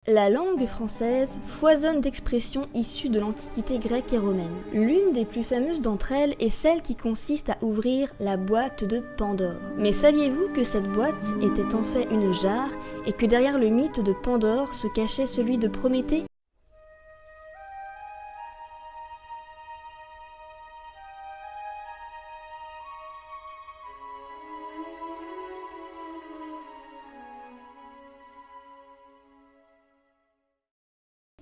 La langue française foisonne d'expressions issues de l'Antiquité grecque et romaine. L'une des plus fameuses d'entre elles est celle qui consiste à ouvrir la boîte de Pandore. Mais saviez-vous que cette boîte était en fait une jarre et que derrière le mythe de Pandore se cachait celui de Prométhée ?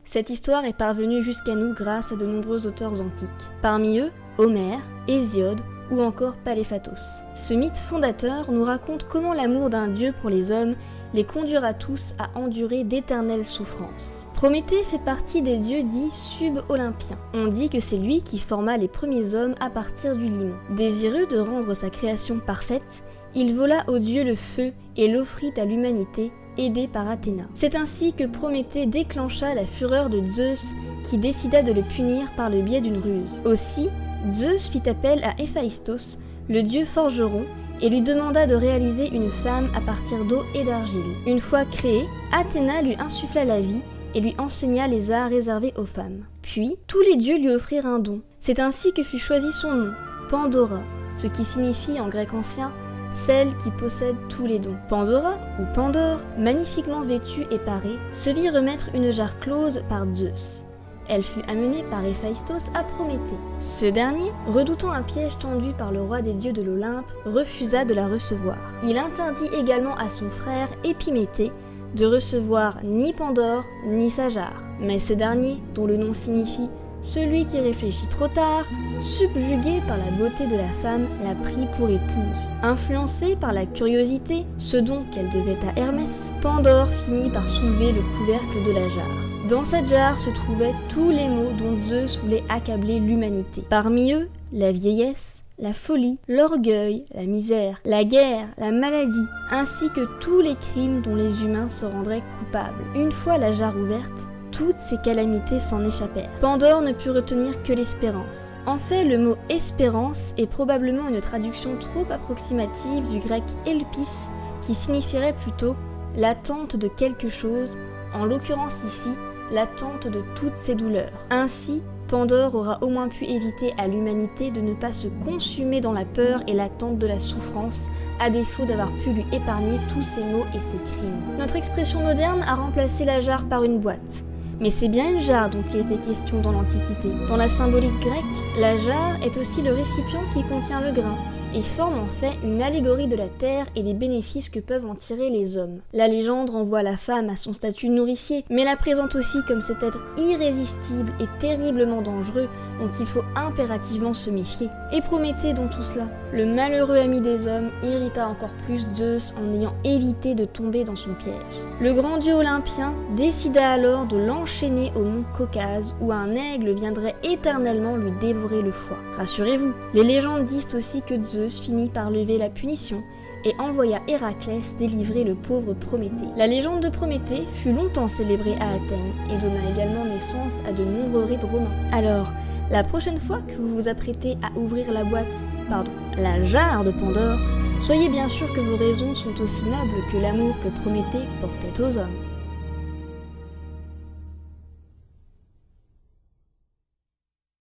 Cette histoire est parvenue jusqu'à nous grâce à de nombreux auteurs antiques. Parmi eux, Homère, Hésiode ou encore Paléphatos. Ce mythe fondateur nous raconte comment l'amour d'un dieu pour les hommes les conduira tous à endurer d'éternelles souffrances. Prométhée fait partie des dieux dits sub-olympiens. On dit que c'est lui qui forma les premiers hommes à partir du limon. Désireux de rendre sa création parfaite, il vola au dieu le feu et l'offrit à l'humanité, aidé par Athéna. C'est ainsi que Prométhée déclencha la fureur de Zeus qui décida de le punir par le biais d'une ruse. Aussi, Zeus fit appel à Héphaïstos, le dieu forgeron, et lui demanda de réaliser une femme à partir d'eau et d'argile. Une fois créée, Athéna lui insuffla la vie et lui enseigna les arts réservés aux femmes. Puis, tous les dieux lui offrirent un don. C'est ainsi que fut choisi son nom, Pandora, ce qui signifie en grec ancien celle qui possède tous les dons. Pandora, ou Pandore, magnifiquement vêtue et parée, se vit remettre une jarre close par Zeus. Elle fut amenée par Héphaïstos à Prométhée. Ce dernier, redoutant un piège tendu par le roi des dieux de l'Olympe, refusa de la recevoir. Il interdit également à son frère Épiméthée de recevoir ni Pandore ni sa jarre. Mais ce dernier, dont le nom signifie celui qui réfléchit trop tard, subjugué par la beauté de la femme, la prit pour épouse. Influencée par la curiosité, ce don qu'elle devait à Hermès, Pandore finit par soulever le couvercle de la jarre. Dans cette jarre se trouvaient tous les maux dont Zeus voulait accabler l'humanité. Parmi eux, la vieillesse, la folie, l'orgueil, la misère, la guerre, la maladie, ainsi que tous les crimes dont les humains se rendraient coupables. Une fois la jarre ouverte, toutes ces calamités s'en échappèrent. Pandore ne put retenir que l'espérance. En fait, le mot espérance est probablement une traduction trop approximative du grec elpis, qui signifierait plutôt l'attente de quelque chose, en l'occurrence ici, l'attente de toutes ses douleurs. Ainsi, Pandore aura au moins pu éviter à l'humanité de ne pas se consumer dans la peur et l'attente de la souffrance, à défaut d'avoir pu lui épargner tous ses maux et ses crimes. Notre expression moderne a remplacé la jarre par une boîte. Mais c'est bien une jarre dont il était question dans l'Antiquité. Dans la symbolique grecque, la jarre est aussi le récipient qui contient le grain, et forme en fait une allégorie de la terre et des bénéfices que peuvent en tirer les hommes. La légende renvoie la femme à son statut de nourricier, mais la présente aussi comme cet être irrésistible et terriblement dangereux dont il faut impérativement se méfier. Et Prométhée dans tout cela, le malheureux ami des hommes, irrita encore plus Zeus en ayant évité de tomber dans son piège. Le grand dieu olympien décida alors de l'enchaîner au mont Caucase où un aigle viendrait éternellement lui dévorer le foie. Rassurez-vous, les légendes disent aussi que Zeus finit par lever la punition et envoya Héraclès délivrer le pauvre Prométhée. La légende de Prométhée fut longtemps célébrée à Athènes et donna également naissance à de nombreux rites romains. Alors, la prochaine fois que vous vous apprêtez à ouvrir la jarre de Pandore, soyez bien sûr que vos raisons sont aussi nobles que l'amour que Prométhée portait aux hommes.